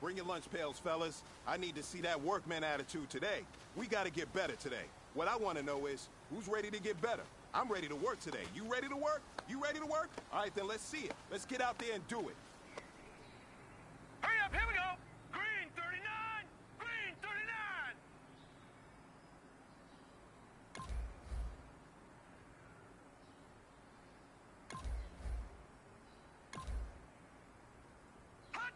Bring your lunch pails, fellas. I need to see that workman attitude today. We gotta get better today. What I want to know is, who's ready to get better? I'm ready to work today. You ready to work? You ready to work? All right, then let's see it. Let's get out there and do it. Hurry up, here we go! Green 39! Green 39! Hot!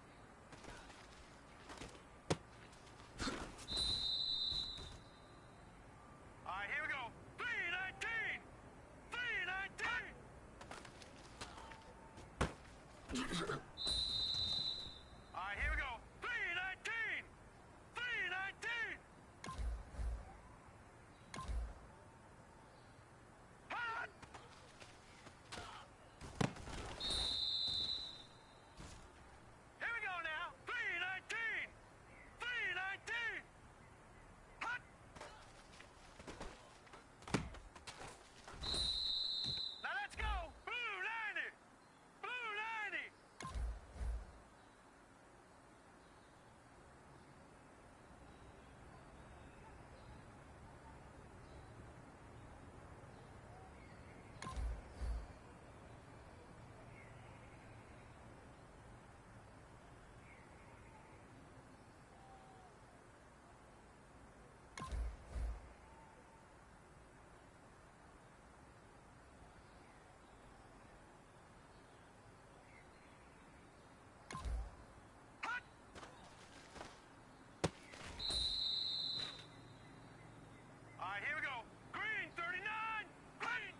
All right, here we go. 319! 319! All right, here we go. 319! 319! Hot! Here we go now. 319! 319! Hot! Now let's go. Blue 90! Blue 90! All right, here we go. Green 39! Green!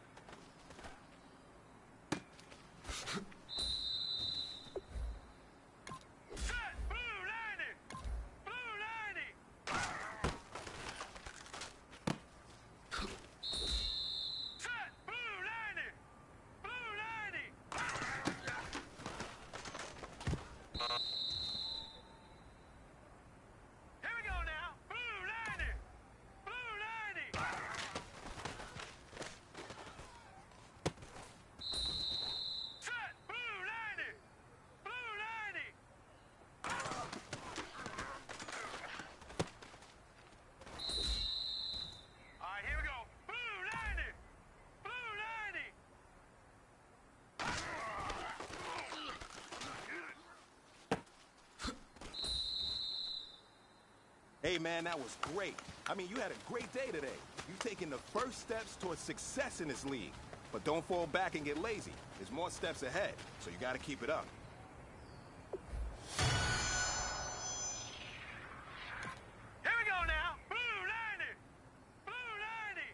Set! Blue 90! Blue 90! Set! Blue 90! Blue 90! Here we go now. Blue 90! Blue 90! Set! Blue 90! Blue 90! All right, here we go. Blue 90! Blue 90! Hey, man, that was great. I mean, you had a great day today. You've taken the first steps towards success in this league. But don't fall back and get lazy. There's more steps ahead, so you gotta keep it up. Here we go now. Blue 90! Blue 90!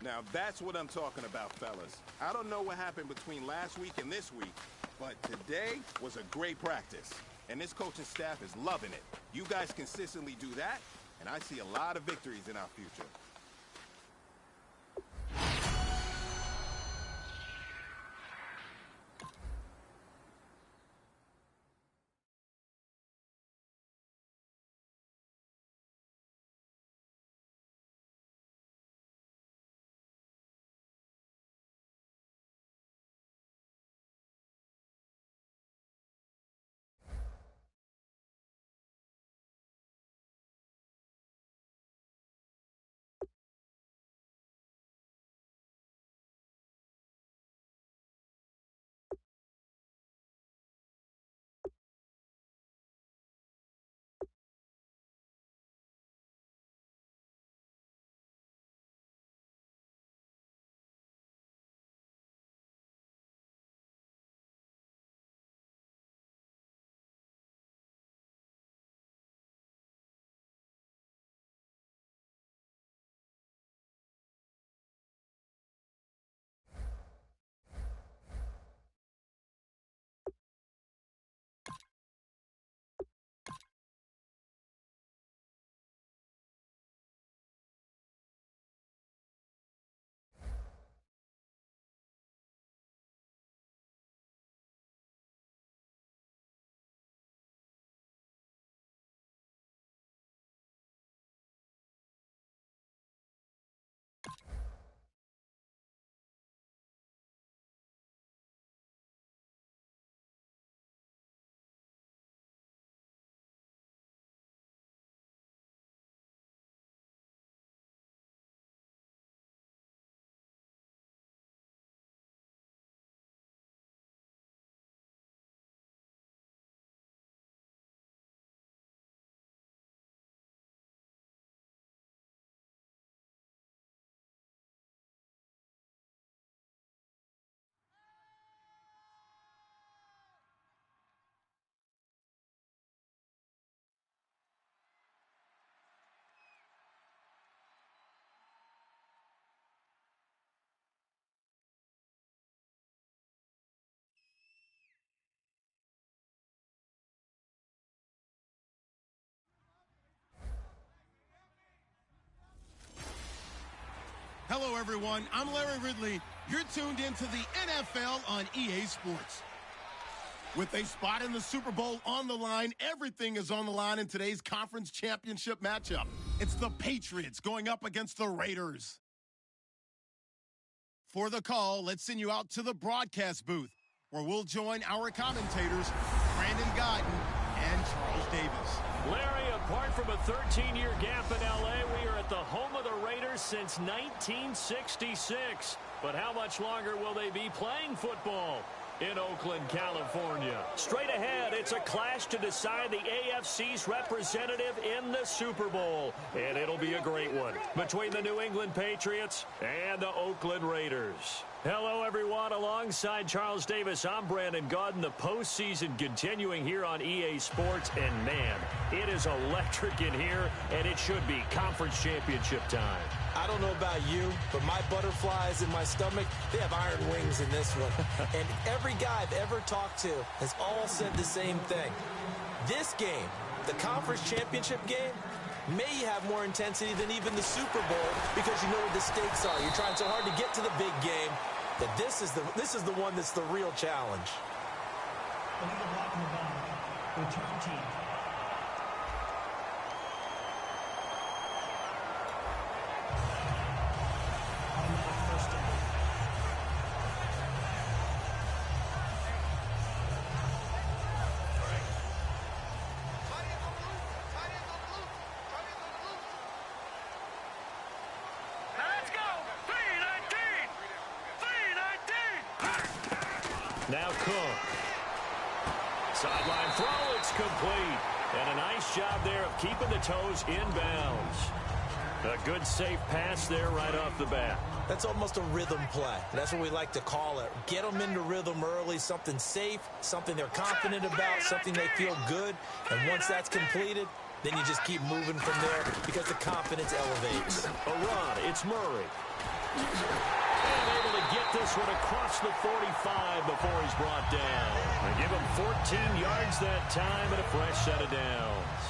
Now that's what I'm talking about, fellas. I don't know what happened between last week and this week, but today was a great practice. And this coaching staff is loving it. You guys consistently do that, and I see a lot of victories in our future. Hello, everyone. I'm Larry Ridley. You're tuned into the NFL on EA Sports. With a spot in the Super Bowl on the line, everything is on the line in today's conference championship matchup. It's the Patriots going up against the Raiders. For the call, let's send you out to the broadcast booth, where we'll join our commentators, Brandon Guyton and Charles Davis. Larry, apart from a 13-year gap in L.A., we are at the home of the Raiders since 1966. But how much longer will they be playing football in Oakland, California? Straight ahead, it's a clash to decide the AFC's representative in the Super Bowl. And it'll be a great one between the New England Patriots and the Oakland Raiders. Hello, everyone. Alongside Charles Davis, I'm Brandon Guyton. The postseason continuing here on EA Sports. And, man, it is electric in here, and it should be conference championship time. I don't know about you, but my butterflies in my stomach, they have iron wings in this one. And every guy I've ever talked to has all said the same thing. This game, the conference championship game, may have more intensity than even the Super Bowl because you know what the stakes are. You're trying so hard to get to the big game that this is the one that's the real challenge. Return team. Now Cook. Sideline throw, it's complete. And a nice job there of keeping the toes in bounds. A good safe pass there right off the bat. That's almost a rhythm play. That's what we like to call it. Get them into rhythm early, something safe, something they're confident about, something they feel good. And once that's completed, then you just keep moving from there because the confidence elevates. A run, it's Murray. And able to get this one across the 45 before he's brought down. They give him 14 yards that time and a fresh set of downs.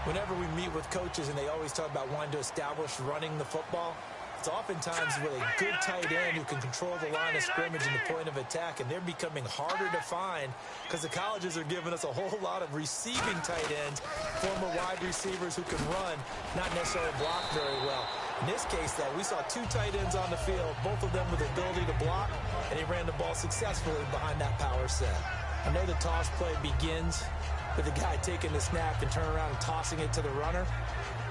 Whenever we meet with coaches and they always talk about wanting to establish running the football, it's oftentimes with a good tight end who can control the line of scrimmage and the point of attack, and they're becoming harder to find because the colleges are giving us a whole lot of receiving tight ends, former wide receivers who can run, not necessarily block very well. In this case, we saw two tight ends on the field, both of them with the ability to block, and he ran the ball successfully behind that power set. I know the toss play begins with the guy taking the snap and turning around and tossing it to the runner,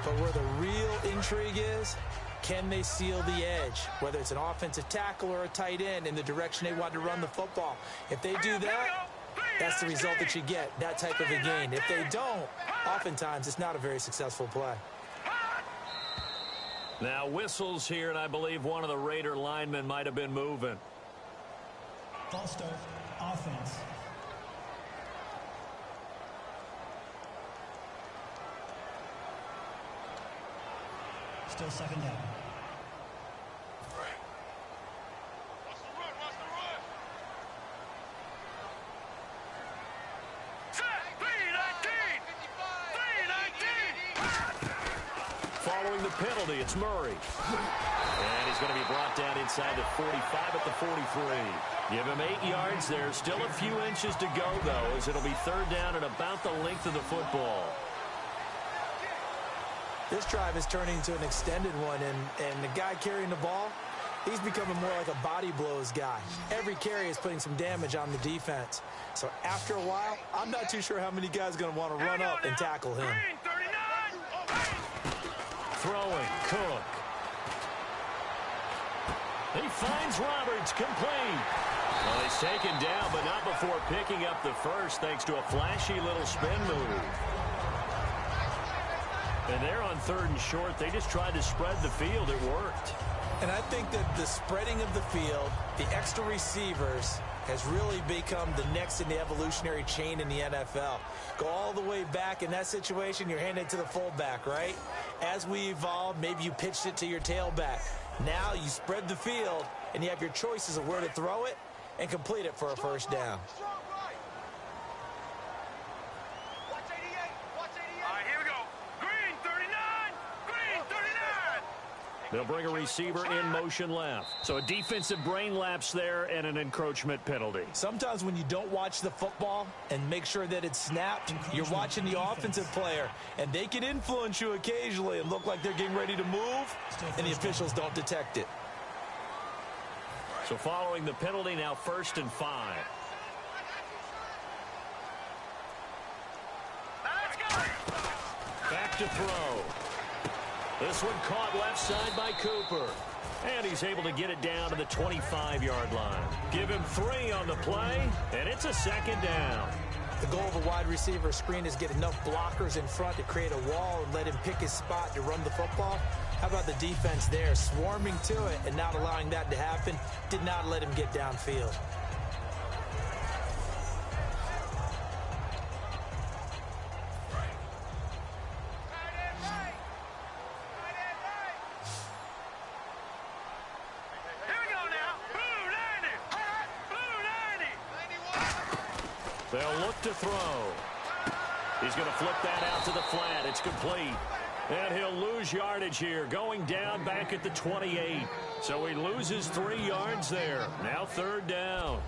but where the real intrigue is, can they seal the edge, whether it's an offensive tackle or a tight end, in the direction they want to run the football? If they do that, that's the result that you get, that type of a gain. If they don't, oftentimes it's not a very successful play. Now whistles here, and I believe one of the Raider linemen might have been moving. False start, offense. Still second down. Following the penalty, it's Murray. And he's going to be brought down inside the 45 at the 43. Give him 8 yards there. Still a few inches to go, though, as it'll be third down and about the length of the football. This drive is turning into an extended one, and the guy carrying the ball, he's becoming more like a body blows guy. Every carry is putting some damage on the defense. So after a while, I'm not too sure how many guys are going to want to run up and tackle him. Throwing, Cook. He finds Roberts, complete. Well, he's taken down, but not before picking up the first, thanks to a flashy little spin move. And they're on third and short. They just tried to spread the field. It worked. And I think that the spreading of the field, the extra receivers, has really become the next in the evolutionary chain in the NFL. Go all the way back in that situation, you're handing it to the fullback, right? As we evolve, maybe you pitched it to your tailback. Now you spread the field, and you have your choices of where to throw it and complete it for a first down. They'll bring a receiver in motion left. So a defensive brain lapse there and an encroachment penalty. Sometimes when you don't watch the football and make sure that it's snapped, you're watching the offensive player, and they can influence you occasionally and look like they're getting ready to move, and the officials don't detect it. So following the penalty, now 1st and 5. Back to throw. This one caught left side by Cooper. And he's able to get it down to the 25-yard line. Give him 3 on the play, and it's a second down. The goal of a wide receiver screen is get enough blockers in front to create a wall and let him pick his spot to run the football. How about the defense there, swarming to it and not allowing that to happen? Did not let him get downfield. They'll look to throw. He's going to flip that out to the flat. It's complete. And he'll lose yardage here, going down back at the 28. So he loses 3 yards there. Now 3rd down.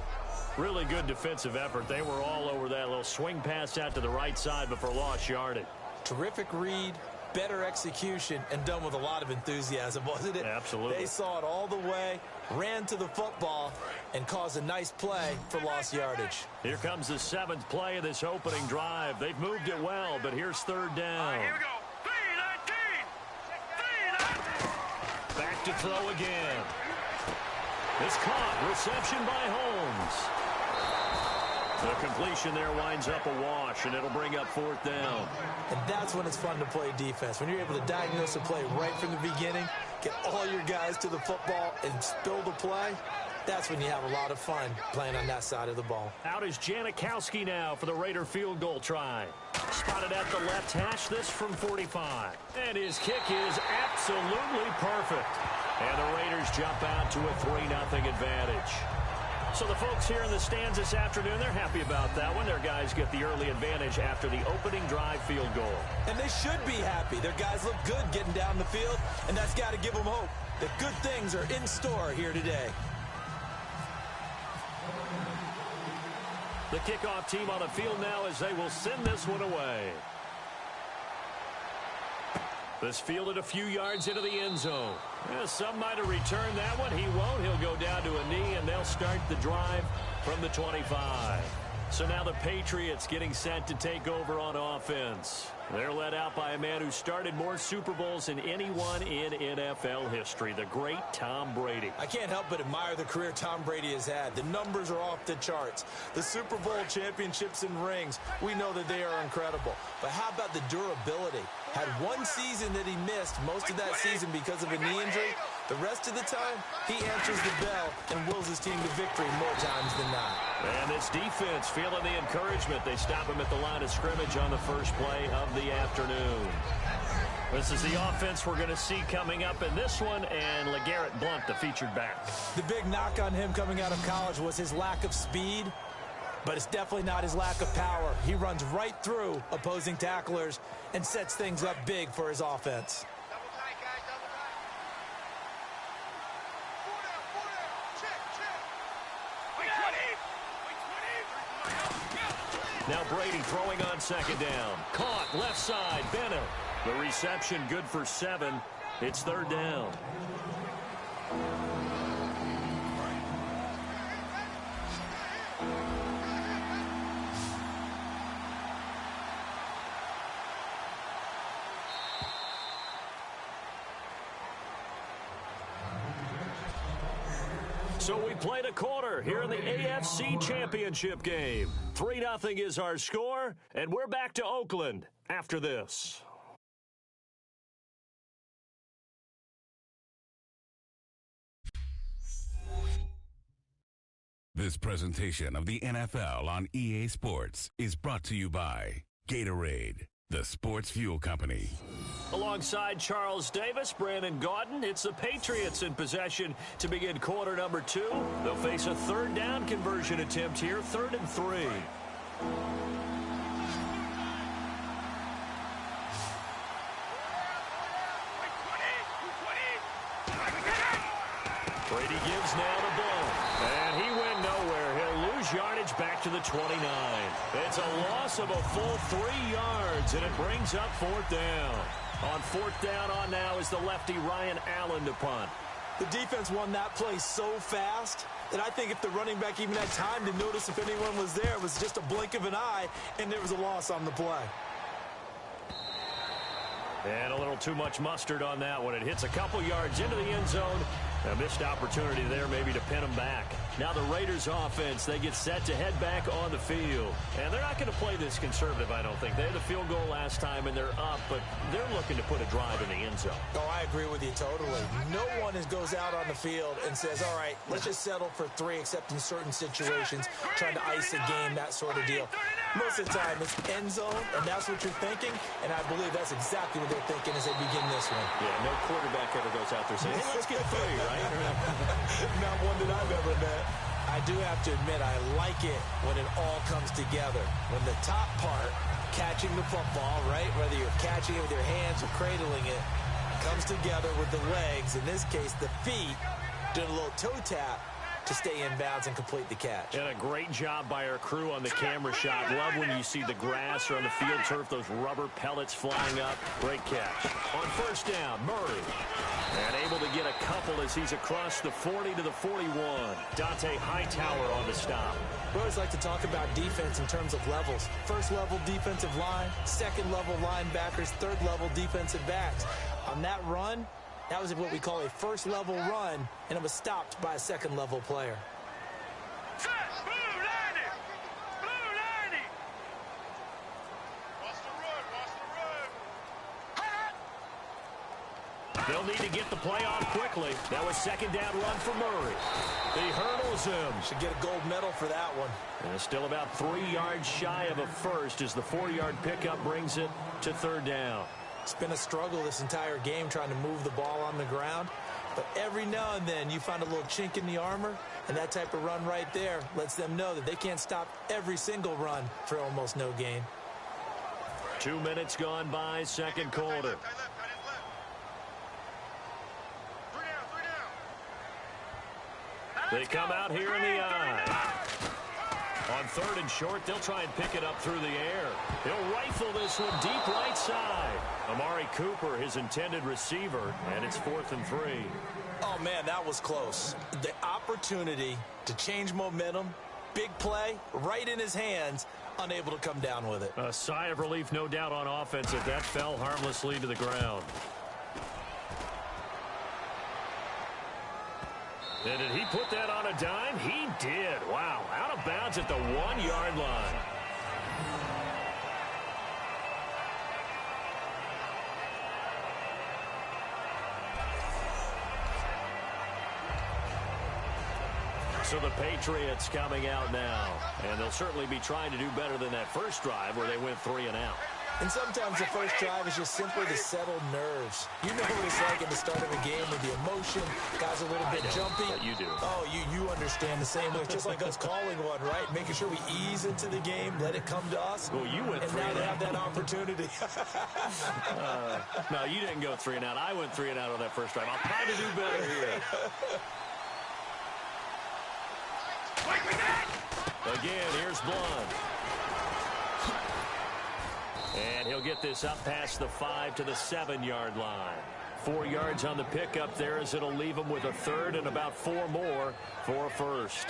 Really good defensive effort. They were all over that little swing pass out to the right side before lost yardage. Terrific read, better execution, and done with a lot of enthusiasm, wasn't it? Absolutely. They saw it all the way, ran to the football, and caused a nice play for lost yardage. Here comes the 7th play of this opening drive. They've moved it well, but here's 3rd down. Here we go. 3-19. Back to throw again. It's caught. Reception by Holmes. The completion there winds up a wash, and it'll bring up 4th down. And that's when it's fun to play defense. When you're able to diagnose a play right from the beginning, get all your guys to the football, and spill the play, that's when you have a lot of fun playing on that side of the ball. Out is Janikowski now for the Raider field goal try. Spotted at the left hash, this from 45. And his kick is absolutely perfect. And the Raiders jump out to a 3-0 advantage. So the folks here in the stands this afternoon, they're happy about that one. Their guys get the early advantage after the opening drive field goal. And they should be happy. Their guys look good getting down the field, and that's got to give them hope that good things are in store here today. The kickoff team on the field now as they will send this one away. This fielded a few yards into the end zone. Some might have returned that one. He won't. He'll go down to a knee, and they'll start the drive from the 25. So now the Patriots getting set to take over on offense. They're led out by a man who started more Super Bowls than anyone in NFL history, the great Tom Brady. I can't help but admire the career Tom Brady has had. The numbers are off the charts. The Super Bowl championships and rings, we know that they are incredible. But how about the durability? Had one season that he missed, most of that season because of a knee injury. The rest of the time, he answers the bell and wills his team to victory more times than not. And this defense feeling the encouragement. They stop him at the line of scrimmage on the first play of the afternoon. This is the offense we're going to see coming up in this one, and LeGarrette Blount, the featured back. The big knock on him coming out of college was his lack of speed, but it's definitely not his lack of power. He runs right through opposing tacklers and sets things up big for his offense. Now Brady throwing on second down. Caught left side, Bennett. The reception good for 7. It's third down. So we played a quarter here in the AFC Championship game. 3-0 is our score, and we're back to Oakland after this. This presentation of the NFL on EA Sports is brought to you by Gatorade, the sports fuel company. Alongside Charles Davis, Brandon Gaudin, it's the Patriots in possession to begin quarter number 2. They'll face a third down conversion attempt here, 3rd and 3. Brady gives now to Blount. And he went nowhere. He'll lose yardage back to the 29. It's a loss of a full 3 yards, and it brings up 4th down. On 4th down on now is the lefty Ryan Allen to punt. The defense won that play so fast that I think if the running back even had time to notice if anyone was there, it was just a blink of an eye, and there was a loss on the play. And a little too much mustard on that one. It hits a couple yards into the end zone. A missed opportunity there maybe to pin them back. Now the Raiders offense, they get set to head back on the field. And they're not going to play this conservative, I don't think. They had the field goal last time, and they're up, but they're looking to put a drive in the end zone. Oh, I agree with you totally. No one goes out on the field and says, all right, let's just settle for 3, except in certain situations, trying to ice a game, that sort of deal. Most of the time, it's end zone, and that's what you're thinking, and I believe that's exactly what they're thinking as they begin this one. Yeah, no quarterback ever goes out there saying, hey, let's get 3, right? Not one that I've ever met. I do have to admit, I like it when it all comes together. When the top part, catching the football, right, whether you're catching it with your hands or cradling it, comes together with the legs, in this case, the feet, doing a little toe tap to stay in bounds and complete the catch. And a great job by our crew on the camera shot. Love when you see the grass or on the field turf, those rubber pellets flying up. Great catch. On 1st down, Murray. And able to get a couple as he's across the 40 to the 41. Dante Hightower on the stop. We always like to talk about defense in terms of levels. 1st level defensive line, 2nd level linebackers, 3rd level defensive backs. On that run, that was what we call a 1st level run, and it was stopped by a 2nd level player. Set, blue 90! Blue 90! Watch the run, They'll need to get the play off quickly. That was 2nd down run for Murray. He hurdles him. Should get a gold medal for that one. And it's still about 3 yards shy of a first as the 4-yard pickup brings it to 3rd down. It's been a struggle this entire game trying to move the ball on the ground. But every now and then you find a little chink in the armor, and that type of run right there lets them know that they can't stop every single run for almost no gain. 2 minutes gone by, second quarter. They come out here in the eye. On third and short, they'll try and pick it up through the air. He'll rifle this one deep right side. Amari Cooper, his intended receiver, and it's 4th and 3. Oh, man, that was close. The opportunity to change momentum, big play, right in his hands, unable to come down with it. A sigh of relief, no doubt, on offense if that fell harmlessly to the ground. And did he put that on a dime? He did. Wow. Out of bounds at the 1-yard line. So the Patriots coming out now. And they'll certainly be trying to do better than that first drive where they went 3 and out. And sometimes the first drive is just simply to settle nerves. You know what it's like at the start of a game with the emotion. Guys a little bit jumpy. But you do. Oh, you understand the same way. It's just like us calling one, right? Making sure we ease into the game, let it come to us. Well, you went 3 and now and they out. have that opportunity. No, you didn't go 3 and out. I went 3 and out on that first drive. I'll try to do better here. Again, here's Blunt. And he'll get this up past the 5 to the 7-yard line. 4 yards on the pickup there as it'll leave him with a third and about 4 more for a first.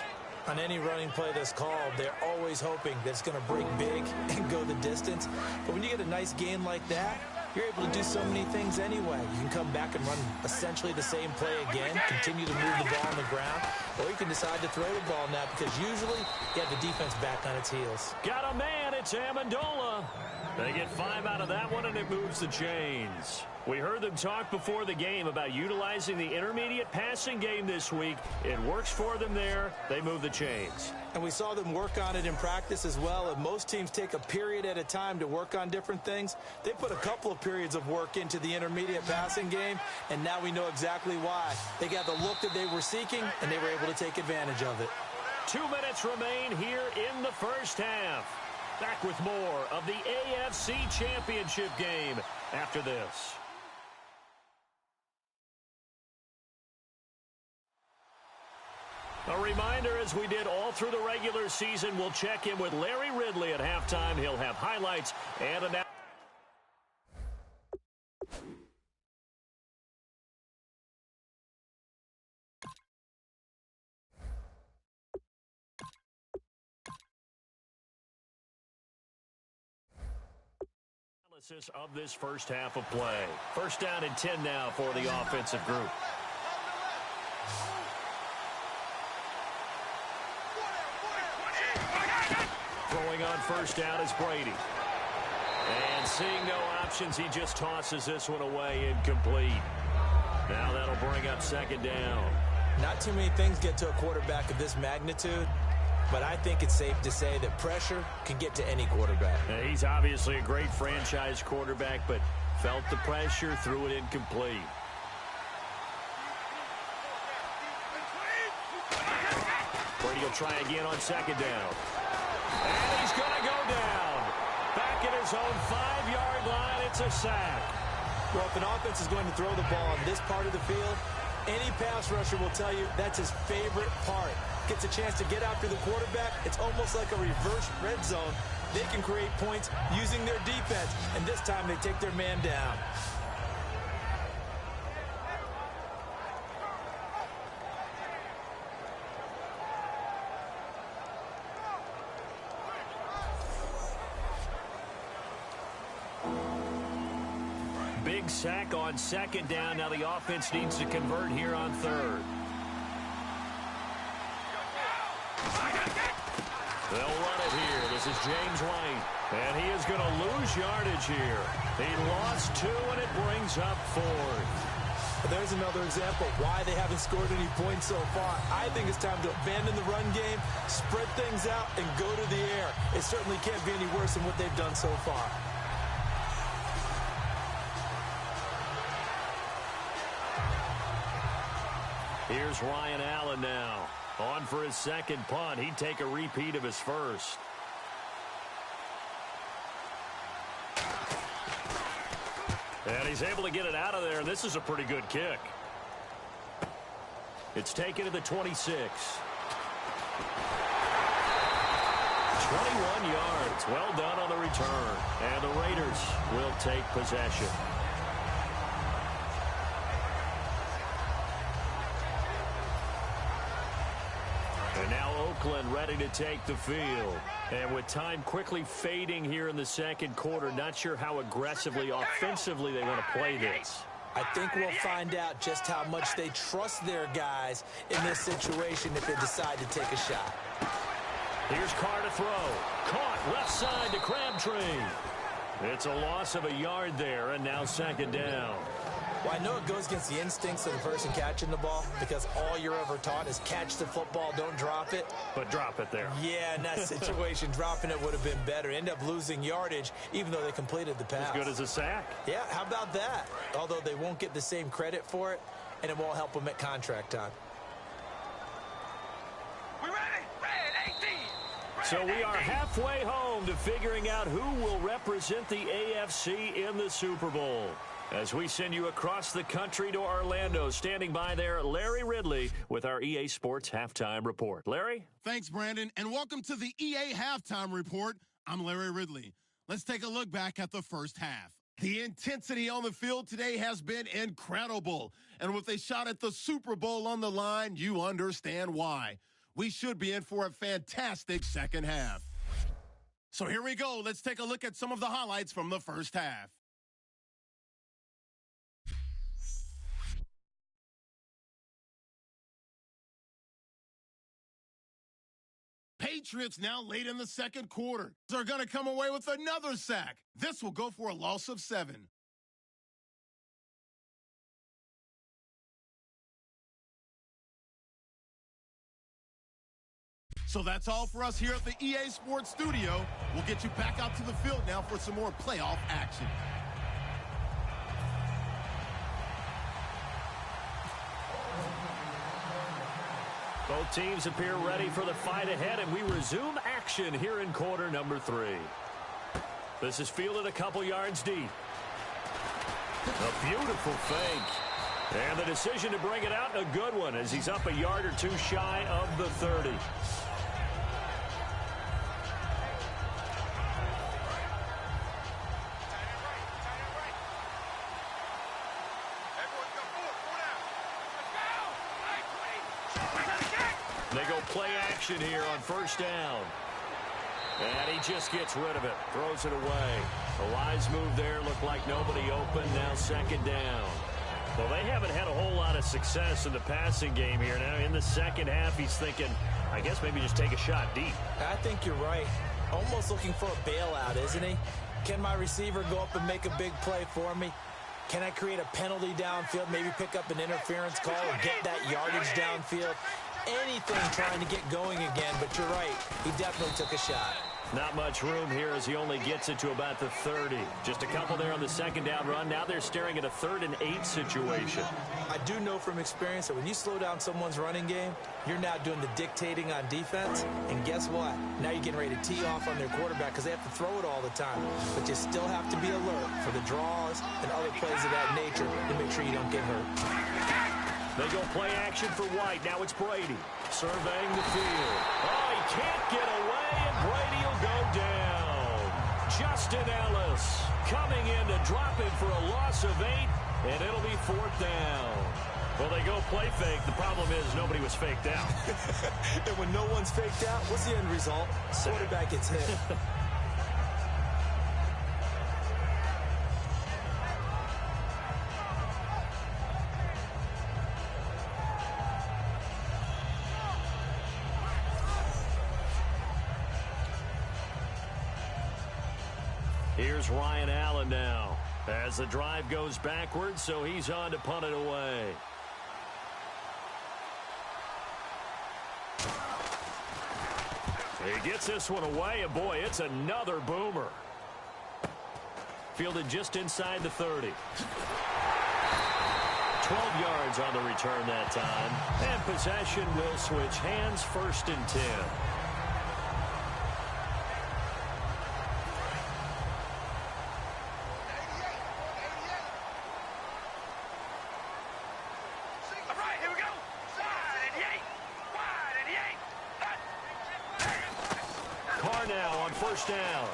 On any running play that's called, they're always hoping that it's going to break big and go the distance. But when you get a nice gain like that, you're able to do so many things anyway. You can come back and run essentially the same play again, continue to move the ball on the ground, or you can decide to throw the ball now because usually you have the defense back on its heels. Got a man, it's Amendola. They get 5 out of that one, and it moves the chains. We heard them talk before the game about utilizing the intermediate passing game this week. It works for them there. They move the chains. And we saw them work on it in practice as well. And most teams take a period at a time to work on different things. They put a couple of periods of work into the intermediate passing game, and now we know exactly why. They got the look that they were seeking, and they were able to take advantage of it. 2 minutes remain here in the first half. Back with more of the AFC Championship game after this. A reminder, as we did all through the regular season, we'll check in with Larry Ridley at halftime. He'll have highlights and analysis. Of this first half of play. First down and 10 now for the offensive group. Throwing on first down is Brady. And seeing no options, he just tosses this one away incomplete. Now that'll bring up second down. Not too many things get to a quarterback of this magnitude, but I think it's safe to say that pressure can get to any quarterback. He's obviously a great franchise quarterback, but felt the pressure, threw it incomplete. Brady will try again on second down. And he's going to go down. Back at his own 5-yard line, it's a sack. Well, if an offense is going to throw the ball on this part of the field, any pass rusher will tell you that's his favorite part. Gets a chance to get after the quarterback. It's almost like a reverse red zone. They can create points using their defense, and this time they take their man down. Big sack on second down. Now the offense needs to convert here on third. They'll run it here. This is James White. And he is going to lose yardage here. He lost 2, and it brings up 4th. There's another example of why they haven't scored any points so far. I think it's time to abandon the run game, spread things out, and go to the air. It certainly can't be any worse than what they've done so far. Here's Ryan Allen now. On for his second punt. He'd take a repeat of his first. And he's able to get it out of there. This is a pretty good kick. It's taken to the 26. 21 yards. Well done on the return. And the Raiders will take possession. And now Oakland ready to take the field. And with time quickly fading here in the second quarter, not sure how aggressively, offensively they want to play this. I think we'll find out just how much they trust their guys in this situation if they decide to take a shot. Here's Carr to throw. Caught left side to Crabtree. It's a loss of a yard there, and now second down. Well, I know it goes against the instincts of the person catching the ball because all you're ever taught is catch the football, don't drop it. But drop it there. Yeah, in that situation, dropping it would have been better. End up losing yardage even though they completed the pass. As good as a sack. Yeah, how about that? Although they won't get the same credit for it, and it won't help them at contract time. We ready? Red 18. So we are halfway home to figuring out who will represent the AFC in the Super Bowl. As we send you across the country to Orlando, standing by there, Larry Ridley with our EA Sports Halftime Report. Larry? Thanks, Brandon, and welcome to the EA Halftime Report. I'm Larry Ridley. Let's take a look back at the first half. The intensity on the field today has been incredible, and with a shot at the Super Bowl on the line, you understand why. We should be in for a fantastic second half. So here we go. Let's take a look at some of the highlights from the first half. Patriots now late in the second quarter. They're going to come away with another sack. This will go for a loss of 7. So that's all for us here at the EA Sports Studio. We'll get you back out to the field now for some more playoff action. Both teams appear ready for the fight ahead, and we resume action here in quarter number 3. This is fielded a couple yards deep. A beautiful fake. And the decision to bring it out, a good one, as he's up a yard or two shy of the 30. They go play action here on first down. And he just gets rid of it. Throws it away. A wise move there. Looked like nobody open. Now second down. Well, they haven't had a whole lot of success in the passing game here. Now in the second half, he's thinking, I guess maybe just take a shot deep. I think you're right. Almost looking for a bailout, isn't he? Can my receiver go up and make a big play for me? Can I create a penalty downfield, maybe pick up an interference call or get that yardage downfield? Anything trying to get going again, but you're right. He definitely took a shot. Not much room here as he only gets it to about the 30. Just a couple there on the second down run. Now they're staring at a 3rd and 8 situation. I do know from experience that when you slow down someone's running game, you're now doing the dictating on defense. And guess what? Now you're getting ready to tee off on their quarterback because they have to throw it all the time. But you still have to be alert for the draws and other plays of that nature to make sure you don't get hurt. They go play action for White. Now it's Brady surveying the field. Oh, he can't get away, and Brady will go down. Justin Ellis coming in to drop him for a loss of 8, and it'll be 4th down. Well, they go play fake. The problem is nobody was faked out. And when no one's faked out, what's the end result? Quarterback gets hit. Here's Ryan Allen now as the drive goes backwards, so he's on to punt it away. He gets this one away, and boy, it's another boomer. Fielded just inside the 30. 12 yards yards on the return that time. And possession will switch hands, 1st and 10. Down.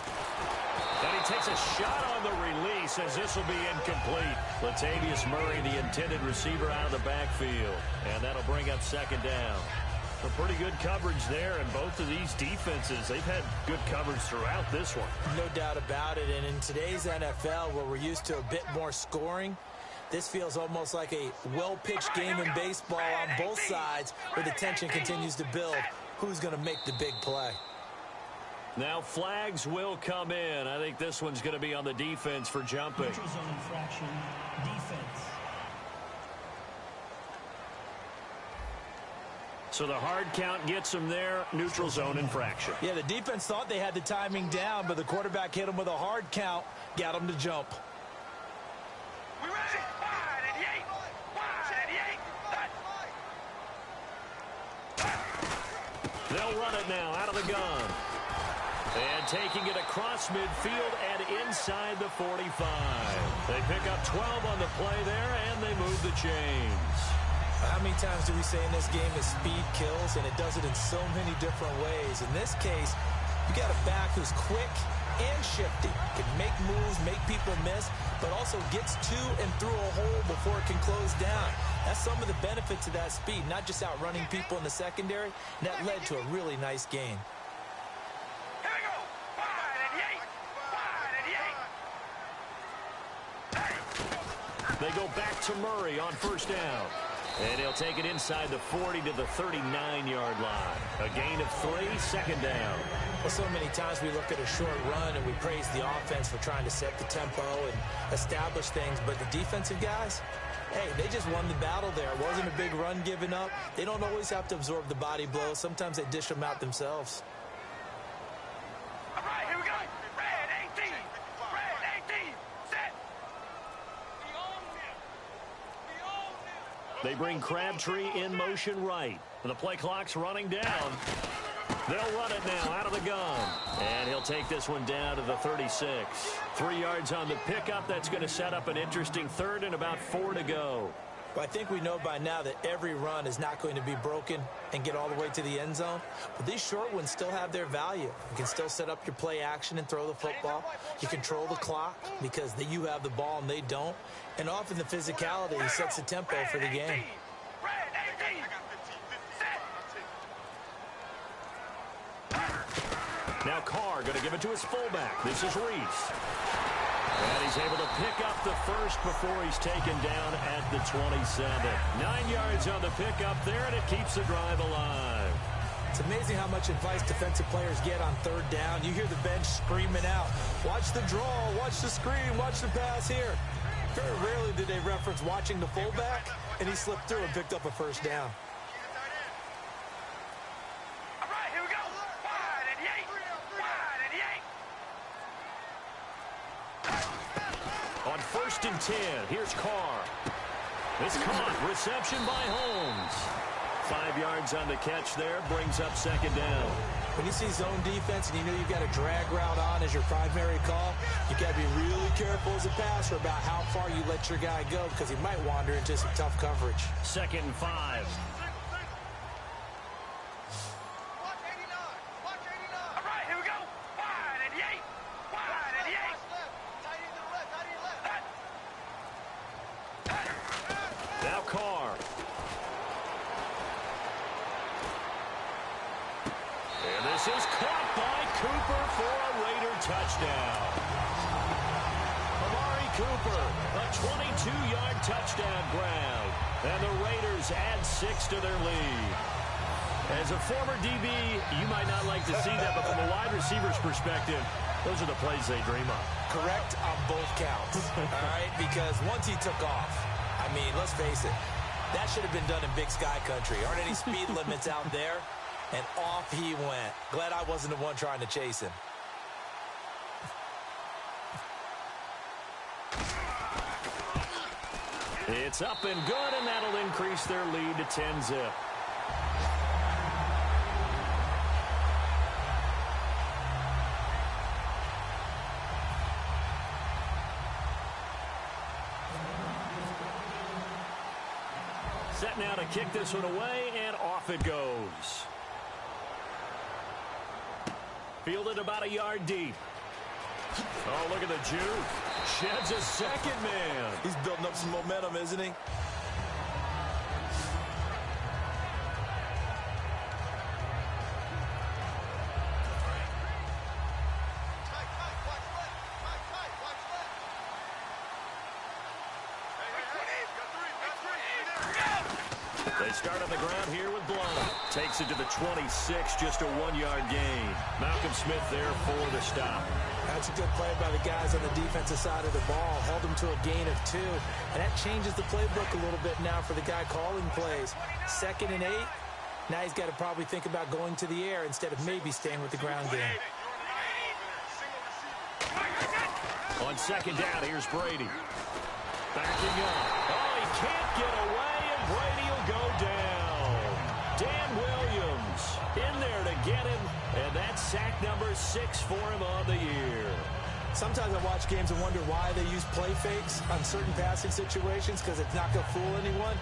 And he takes a shot on the release as this will be incomplete. Latavius Murray, the intended receiver, out of the backfield. And that'll bring up 2nd down. A pretty good coverage there, and both of these defenses, they've had good coverage throughout this one. No doubt about it. And in today's NFL, where we're used to a bit more scoring, this feels almost like a well-pitched game in baseball on both sides, where the tension continues to build. Who's going to make the big play? Now flags will come in. I think this one's going to be on the defense for jumping. Neutral zone infraction, defense. So the hard count gets him there. Neutral zone infraction. Yeah, the defense thought they had the timing down, but the quarterback hit him with a hard count, got him to jump. We ready? Wide at the 8. Wide at the 8. They'll run it now out of the gun. And taking it across midfield and inside the 45. They pick up 12 on the play there, and they move the chains. How many times do we say in this game that speed kills, and it does it in so many different ways? In this case, you got a back who's quick and shifty, can make moves, make people miss, but also gets to and through a hole before it can close down. That's some of the benefits of that speed, not just outrunning people in the secondary, and that led to a really nice gain. They go back to Murray on 1st down. And he'll take it inside the 40 to the 39-yard line. A gain of 3, 2nd down. Well, so many times we look at a short run and we praise the offense for trying to set the tempo and establish things. But the defensive guys, hey, they just won the battle there. It wasn't a big run given up. They don't always have to absorb the body blows. Sometimes they dish them out themselves. All right, here we go. Red 18. Red 18. Set. They bring Crabtree in motion right. And the play clock's running down. They'll run it now out of the gun. And he'll take this one down to the 36. 3 yards on the pickup. That's going to set up an interesting 3rd and about 4 to go. Well, I think we know by now that every run is not going to be broken and get all the way to the end zone. But these short ones still have their value. You can still set up your play action and throw the football. You control the clock because you have the ball and they don't. And often the physicality sets the tempo for the game. Now Carr going to give it to his fullback. This is Reese. And he's able to pick up the first before he's taken down at the 27. 9 yards on the pickup there, and it keeps the drive alive. It's amazing how much advice defensive players get on 3rd down. You hear the bench screaming out, watch the draw, watch the screen, watch the pass here. Very rarely do they reference watching the fullback, and he slipped through and picked up a 1st down. All right, here we go. Wide at the 8. Wide at the 8. On 1st and 10, here's Carr. This caught, reception by Holmes. 5 yards on the catch there, brings up 2nd down. When you see zone defense and you know you've got a drag route on as your primary call, you've got to be really careful as a passer about how far you let your guy go because he might wander into some tough coverage. 2nd and 5. All right, here we go. Wide at the 8. Wide at the 8. Now Carr. And this is caught by Cooper for a Raider touchdown. Amari Cooper, a 22-yard touchdown grab. And the Raiders add 6 to their lead. As a former DB, you might not like to see that, but from a wide receiver's perspective, those are the plays they dream of. Correct on both counts, all right? Because once he took off, I mean, let's face it, that should have been done in Big Sky Country. Aren't any speed limits out there? And off he went. Glad I wasn't the one trying to chase him. It's up and good, and that'll increase their lead to 10-zip. Set now to kick this one away, and off it goes. Fielded about a yard deep. Oh, look at the juke. Sheds a second man. He's building up some momentum, isn't he? They start on the ground here with Blount. Takes it to the 26, just a 1-yard gain. Malcolm Smith there for the stop. That's a good play by the guys on the defensive side of the ball. Held them to a gain of 2. And that changes the playbook a little bit now for the guy calling plays. 2nd and 8. Now he's got to probably think about going to the air instead of maybe staying with the ground game. On 2nd down, here's Brady. Backing up. Oh, he can't get away, and Brady will go down. Dan Williams in there to get him, and that's sack number 6 for him on the year. Sometimes I watch games and wonder why they use play fakes on certain passing situations because it's not going to fool anyone.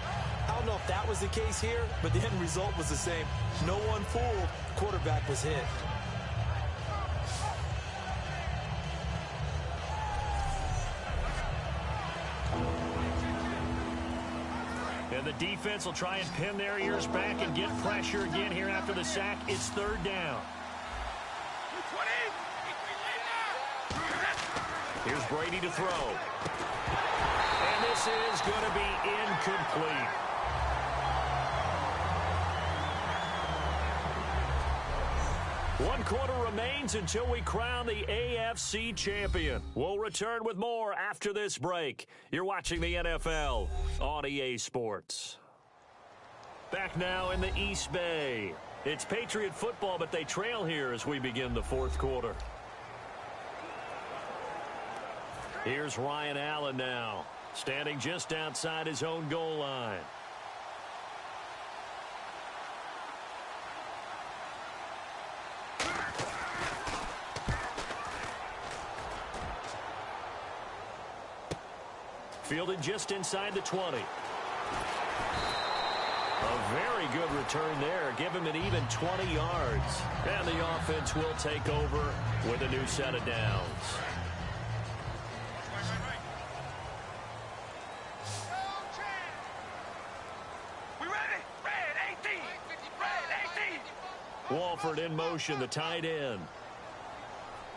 I don't know if that was the case here, but the end result was the same. No one fooled. Quarterback was hit. And the defense will try and pin their ears back and get pressure again here after the sack. It's 3rd down. Here's Brady to throw. And this is going to be incomplete. One quarter remains until we crown the AFC champion. We'll return with more after this break. You're watching the NFL on EA Sports. Back now in the East Bay. It's Patriot football, but they trail here as we begin the 4th quarter. Here's Ryan Allen now, standing just outside his own goal line. Fielded just inside the 20. A very good return there. Give him an even 20 yards. And the offense will take over with a new set of downs. We ready? Red 18. Red 18. Walford in motion, the tight end.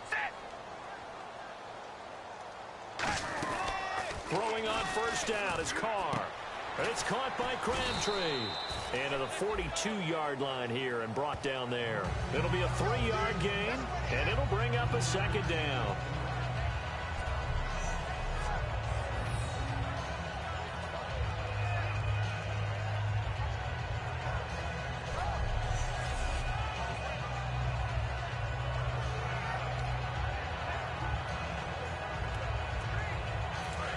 Set. Throwing on 1st down is Carr. And it's caught by Crabtree. And to the 42-yard line here and brought down there. It'll be a 3-yard gain, and it'll bring up a 2nd down.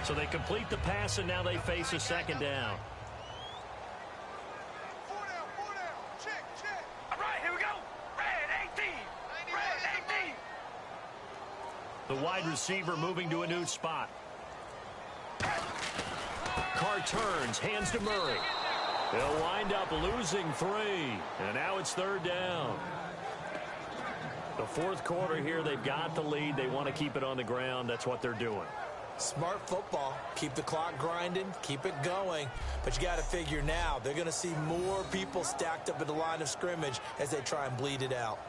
So they complete the pass, and now they face a 2nd down. Check. All right, here we go. Red 18. Red 18. The wide receiver moving to a new spot. Carr turns, hands to Murray. They'll wind up losing 3. And now it's 3rd down. The 4th quarter here, they've got the lead. They want to keep it on the ground. That's what they're doing. Smart football. Keep the clock grinding. Keep it going. But you got to figure now, they're going to see more people stacked up at the line of scrimmage as they try and bleed it out.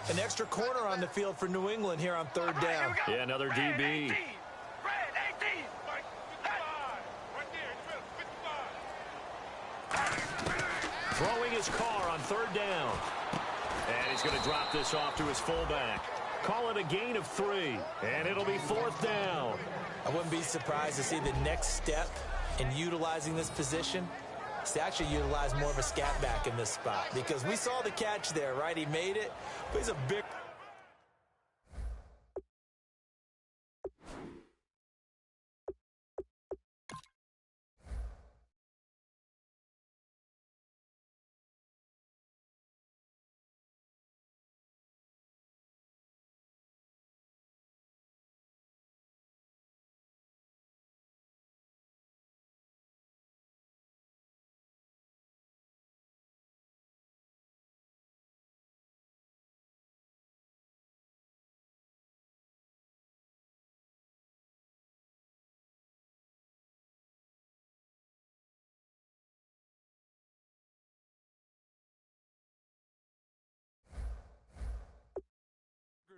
An extra corner on the field for New England here on 3rd down. Yeah, another DB. Throwing his Carr on 3rd down. And he's going to drop this off to his fullback. Call it a gain of 3. And it'll be 4th down. I wouldn't be surprised to see the next step in utilizing this position to actually utilize more of a scat back in this spot because we saw the catch there, right? He made it, but he's a big...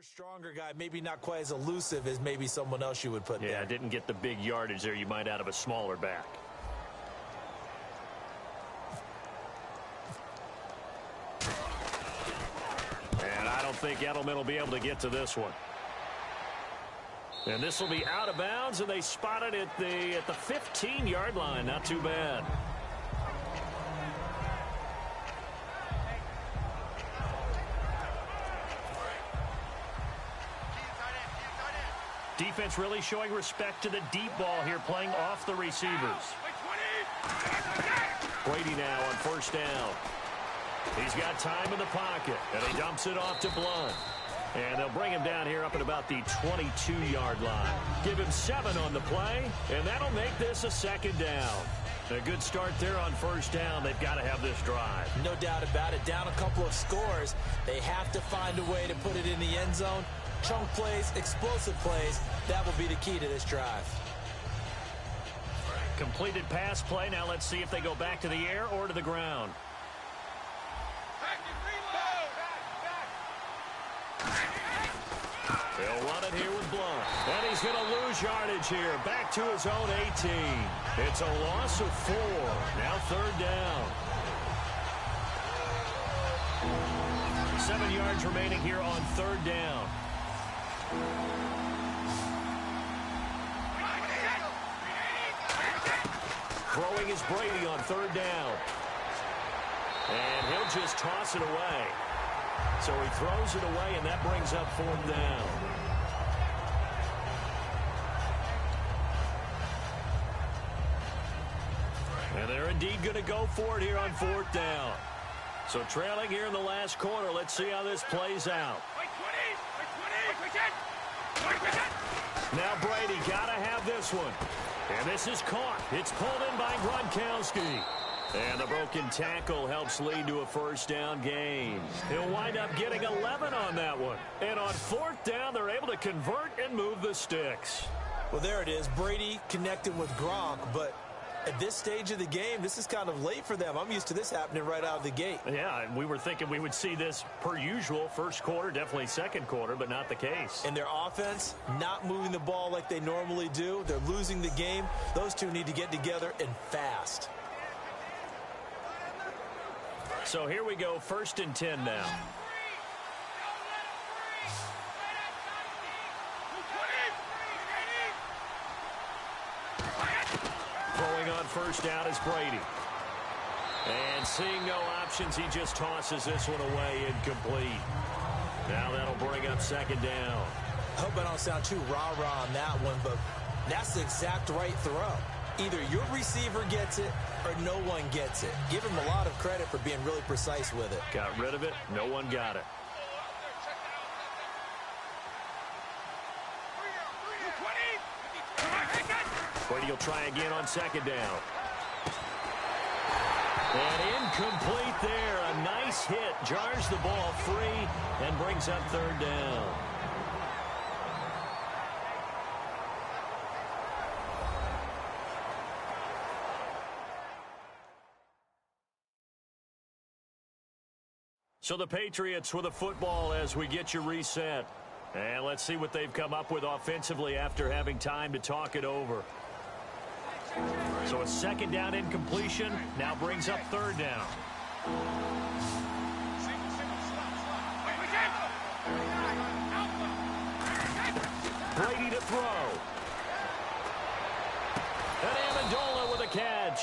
Stronger guy, maybe not quite as elusive as maybe someone else you would put there. Yeah, didn't get the big yardage there you might out of a smaller back. And I don't think Edelman will be able to get to this one. And this will be out of bounds, and they spot it at the 15-yard line. Not too bad. Defense really showing respect to the deep ball here, playing off the receivers. Brady now on first down. He's got time in the pocket, and he dumps it off to Blunt. And they'll bring him down here up at about the 22-yard line. Give him 7 on the play, and that'll make this a second down. A good start there on first down. They've got to have this drive. No doubt about it. Down a couple of scores. They have to find a way to put it in the end zone. Chunk plays, explosive plays. That will be the key to this drive. Completed pass play. Now let's see if they go back to the air or to the ground. They'll run it here with Blunt. And he's going to lose yardage here. Back to his own 18. It's a loss of 4. Now third down. 7 yards remaining here on third down. Throwing is Brady on third down. And he'll just toss it away. So he throws it away, and that brings up fourth down. And they're indeed going to go for it here on fourth down. So trailing here in the last quarter. Let's see how this plays out. Now Brady got to have this one. And this is caught. It's pulled in by Gronkowski. And the broken tackle helps lead to a first down gain. He'll wind up getting 11 on that one. And on fourth down, they're able to convert and move the sticks. Well, there it is. Brady connected with Gronk, but at this stage of the game, this is kind of late for them. I'm used to this happening right out of the gate. Yeah, and we were thinking we would see this per usual. First quarter, definitely second quarter, but not the case. And their offense, not moving the ball like they normally do. They're losing the game. Those two need to get together and fast. So here we go, 1st and 10 now. Throwing on first down is Brady. And seeing no options, he just tosses this one away, incomplete. Now that'll bring up second down. I hope I don't sound too rah-rah on that one, but that's the exact right throw. Either your receiver gets it or no one gets it. Give him a lot of credit for being really precise with it. Got rid of it. No one got it. Brady will try again on second down. And incomplete there. A nice hit. Jars the ball free and brings up third down. So the Patriots with a football as we get you reset. And let's see what they've come up with offensively after having time to talk it over. So a second down incompletion now brings up third down. Brady to throw. And Amendola with a catch.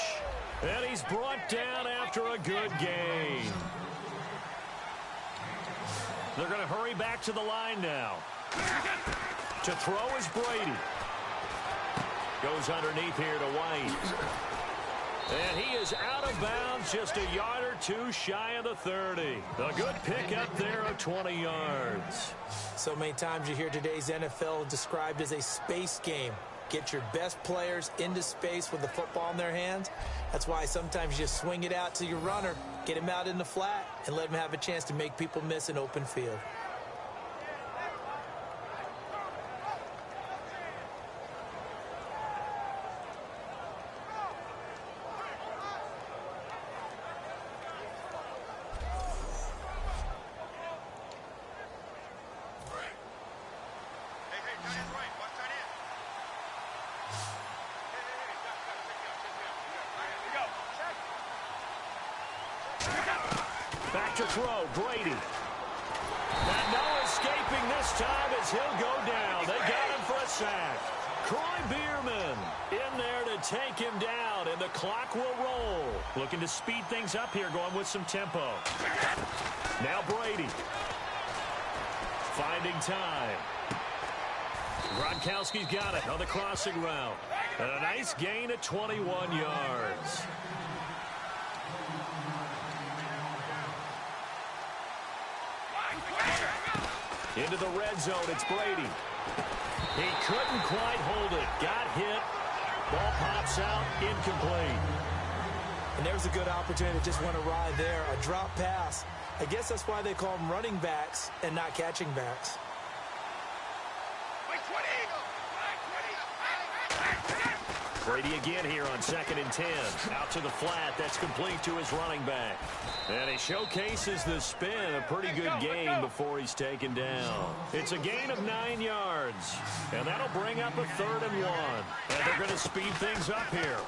And he's brought down after a good gain. They're going to hurry back to the line now. To throw is Brady. Goes underneath here to White. And he is out of bounds, just a yard or two shy of the 30. A good pickup there of 20 yards. So many times you hear today's NFL described as a space game. Get your best players into space with the football in their hands. That's why sometimes you just swing it out to your runner, get him out in the flat, and let him have a chance to make people miss an open field. Back to throw, Brady. And no escaping this time as he'll go down. They got him for a sack. Troy Bierman in there to take him down, and the clock will roll. Looking to speed things up here, going with some tempo. Now Brady. Finding time. Gronkowski's got it on the crossing route. And a nice gain of 21 yards. Into the red zone, it's Brady. He couldn't quite hold it. Got hit. Ball pops out, incomplete. And there's a good opportunity that just went awry there. A drop pass. I guess that's why they call them running backs and not catching backs. Brady again here on 2nd and 10. Out to the flat. That's complete to his running back. And he showcases the spin. A pretty good game before he's taken down. It's a gain of 9 yards. And that'll bring up a 3rd and 1. And they're going to speed things up here.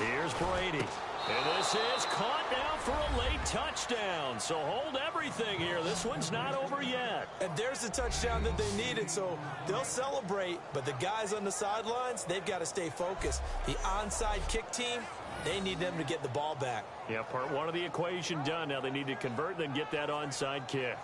Here's Brady. And this is caught now for a late touchdown. So hold everything here. This one's not over yet. And there's the touchdown that they needed, so they'll celebrate. But the guys on the sidelines, they've got to stay focused. The onside kick team, they need them to get the ball back. Yeah, part one of the equation done. Now they need to convert and get that onside kick.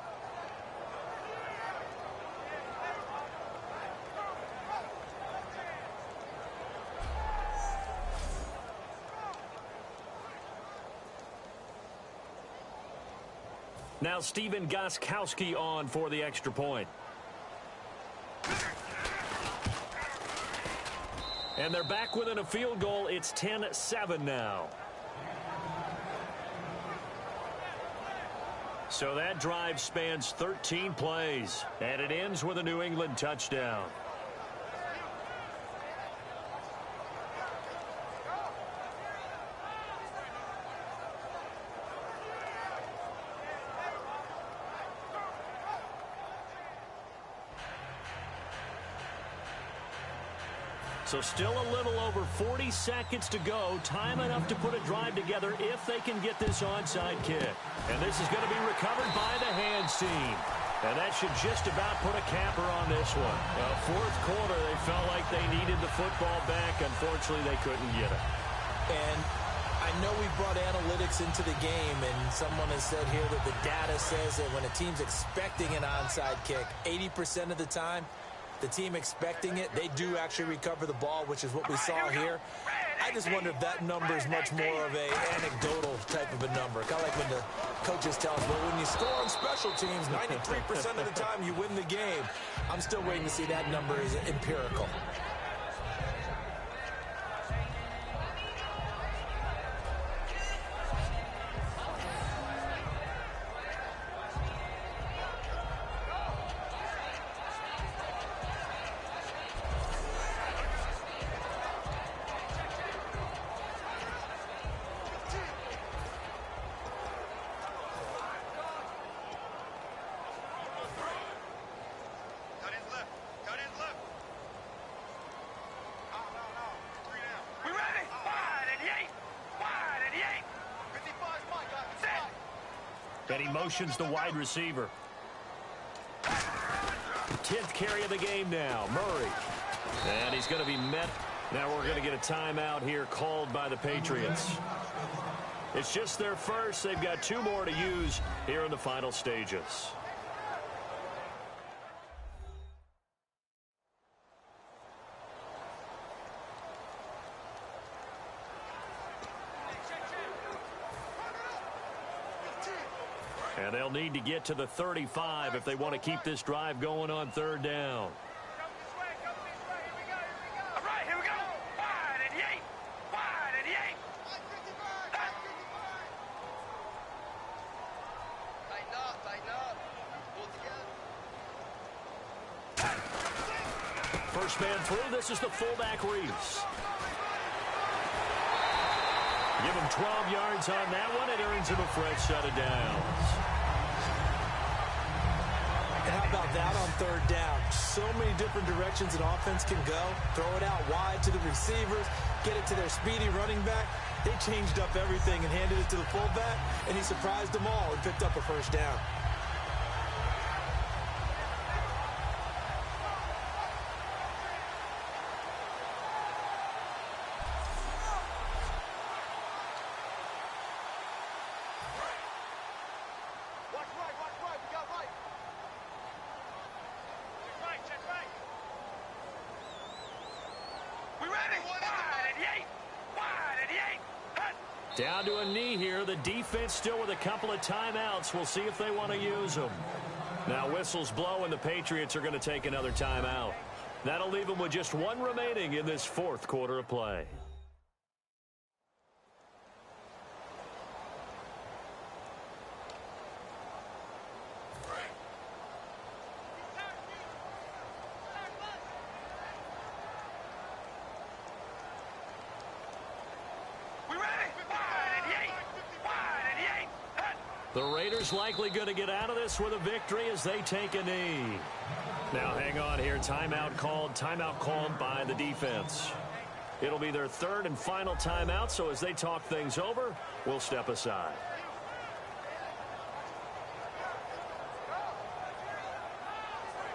Now Steven Gostkowski on for the extra point. And they're back within a field goal. It's 10-7 now. So that drive spans 13 plays, and it ends with a New England touchdown. So still a little over 40 seconds to go. Time enough to put a drive together if they can get this onside kick. And this is going to be recovered by the hands team. And that should just about put a capper on this one. Fourth quarter, they felt like they needed the football back. Unfortunately, they couldn't get it. And I know we brought analytics into the game, and someone has said here that the data says that when a team's expecting an onside kick, 80% of the time, the team expecting it, they do actually recover the ball, which is what we saw here. I just wonder if that number is much more of a anecdotal type of a number. Kind of like when the coaches tell us, well, when you score on special teams, 93% of the time you win the game. I'm still waiting to see that number is empirical. And he motions the wide receiver. 10th carry of the game now, Murray. And he's going to be met Now we're going to get a timeout here called by the Patriots. It's just their first. They've got 2 more to use here in the final stages. And they'll need to get to the 35 if they want to keep this drive going on 3rd down. All right, here we go. Wide at the 8. Wide at the 8. Tighten up, tighten up. Pull together. First man through. This is the fullback, Reese. Give him 12 yards on that one. It earns him a fresh set of downs. And how about that on 3rd down? So many different directions an offense can go. Throw it out wide to the receivers. Get it to their speedy running back. They changed up everything and handed it to the fullback, and he surprised them all and picked up a first down. Down to a knee here. The defense still with a couple of timeouts. We'll see if they want to use them. Now whistles blow and the Patriots are going to take another timeout. That'll leave them with just 1 remaining in this 4th quarter of play. The Raiders likely going to get out of this with a victory as they take a knee. Now hang on here. Timeout called by the defense. It'll be their 3rd and final timeout, so as they talk things over, we'll step aside.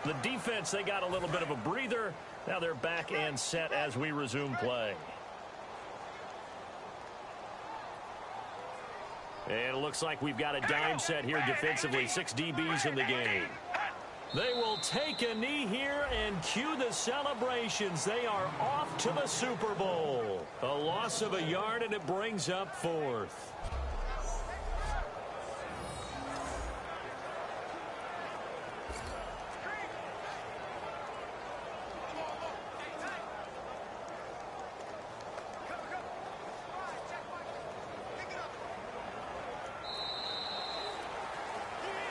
The defense, they got a little bit of a breather. Now they're back and set as we resume play. And it looks like we've got a dime set here defensively. 6 DBs in the game. They will take a knee here and cue the celebrations. They are off to the Super Bowl. A loss of a yard, and it brings up 4th.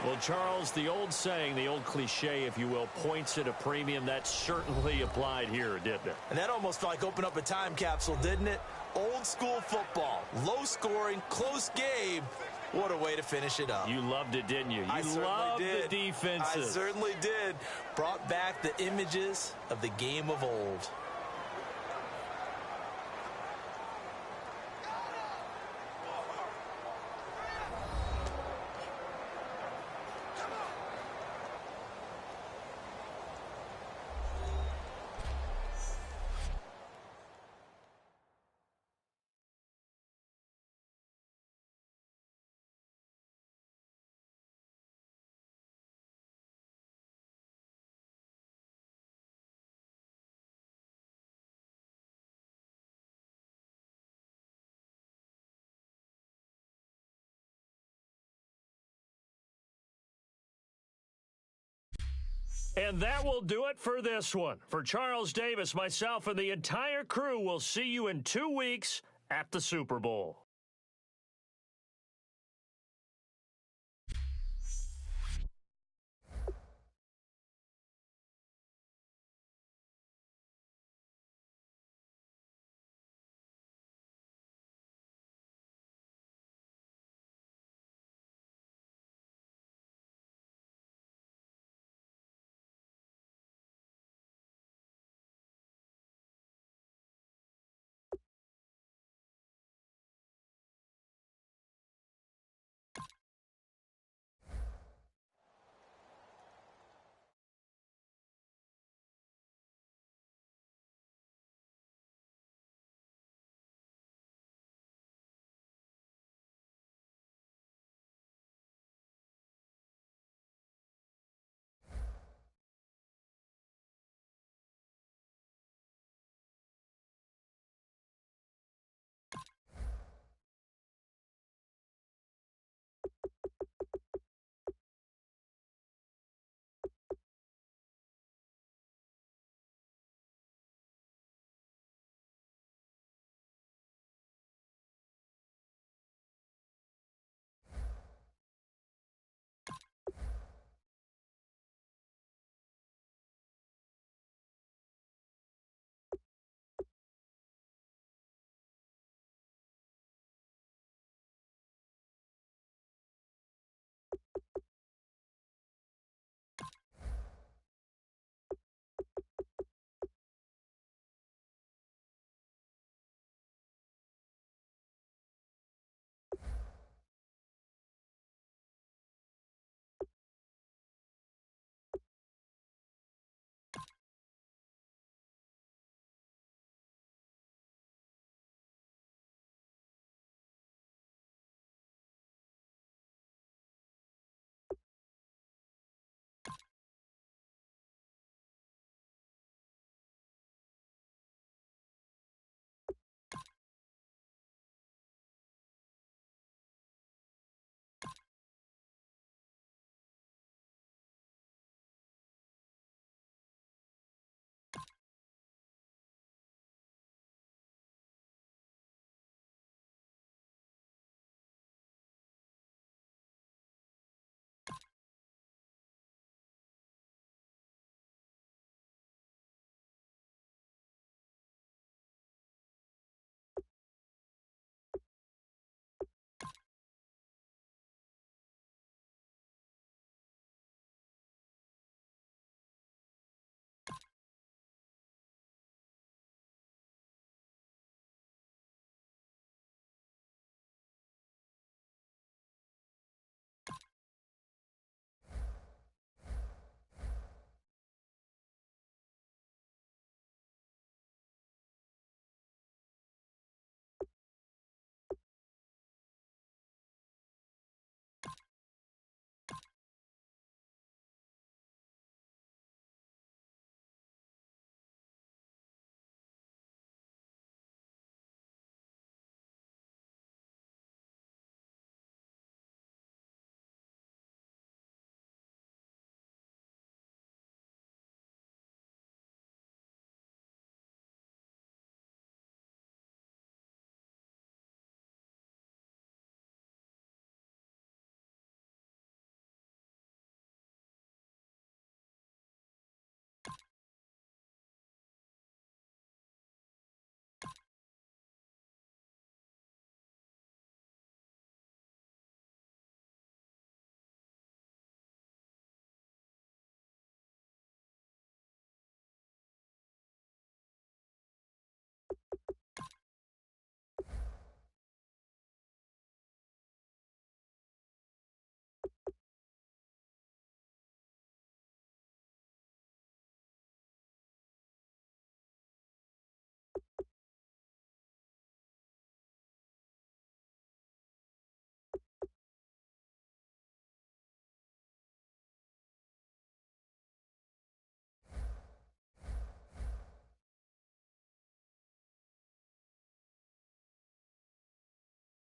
Well, Charles, the old saying, the old cliche, if you will, points at a premium. That certainly applied here, didn't it? And that almost felt like opened up a time capsule, didn't it? Old school football, low scoring, close game. What a way to finish it up. You loved it, didn't you? You loved the defenses. I certainly did. Brought back the images of the game of old. And that will do it for this one. For Charles Davis, myself, and the entire crew, we'll see you in 2 weeks at the Super Bowl.